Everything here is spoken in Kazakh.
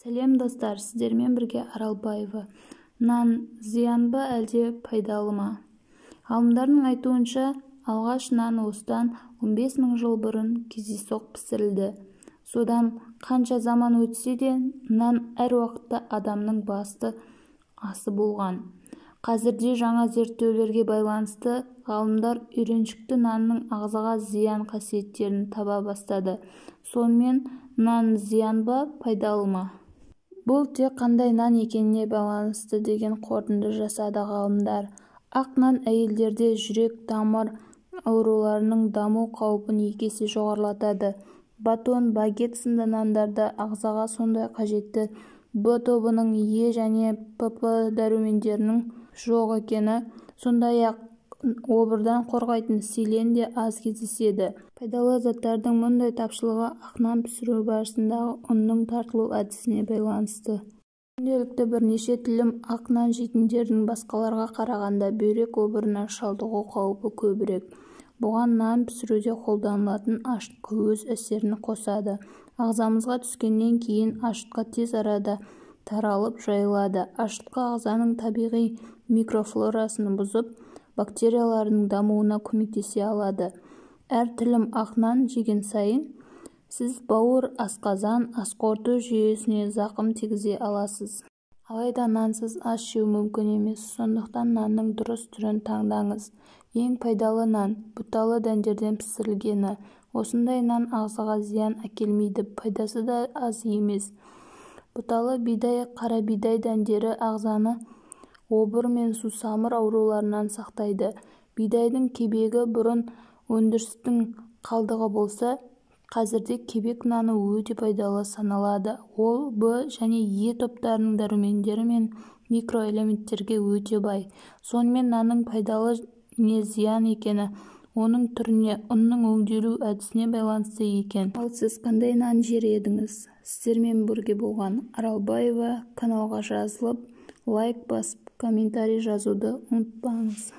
Сәлем достар, сіздермен бірге Аралбаева. Нан зиян ба әлде пайдалы ма? Ғалымдардың айтуынша, алғаш нан осыдан 15 000 жыл бұрын кездейсоқ пісірілді. Содан қанша заман өтсе де, нан әр уақытта адамның басты асы болған. Қазірде жаңа зерттеулерге байланысты ғалымдар үйреншікті нанның ағзаға зиян қасиеттерін таба бастады. Сонымен нан зиян ба, пайдалы ма? Бұл тек қандай нан екеніне байланысты деген қорытынды жасады ғалымдар. Ақ нан әйелдерде жүрек-тамыр ауруларының даму қаупін 2 есе жоғарылатады. Батон, багет сынды нандарда ағзаға сондай қажетті В тобының Е және ПП дәрумендерінің жоқ екені, сондай-ақ обырдан қорғайтын селен де аз кездеседі. Пайдалы заттардың мұндай тапшылығы ақ нан пісіру барысындағы ұнның тартылу әдісіне байланысты. Күнделікті бірнеше тілім ақ нан жейтіндердің басқаларға қарағанда бүйрек обырына шалдығу қаупі көбірек. Бұған нан пісіруде қолданылатын ашытқы өз әсерін қосады. Ағзамызға түскеннен кейін ашытқы тез арада таралып жайылады. Ашытқы ағзаның табиғи микрофлорасын бұзып, бактериялардың дамуына көмектесе алады. Әр тілім ақ нан жеген сайын, сіз бауыр, асқазан, асқорыту жүйесіне зақым тигізе аласыз. Алайда нансыз ас жеу мүмкін емес, сондықтан нанның дұрыс түрін таңдаңыз. Ең пайдалы нан бұталы дәндерден пісірілгені. Осындай нан ағзаға зиян әкелмейді, пайдасы да аз емес. Бұталы бидай, қара бидай дәндері ағзаны обыр мен сусамыр ауруларынан сақтайды. Бидайдың кебегі бұрын өндірістің қалдығы болса, қазірде кебек наны өте пайдалы саналады. Ол В және Е топтарының дәрумендері мен микроэлементтерге өте бай. Сонымен нанның пайдалы не зиян екені оның түріне, ұнның өңделу әдісіне байланысты екен. Ал сіз қандай нан жер едіңіз? Сіздермен бірге болған Аралбаева. Каналға жазылып, лайк басып, комментарий жазуды ұмытпаңыз.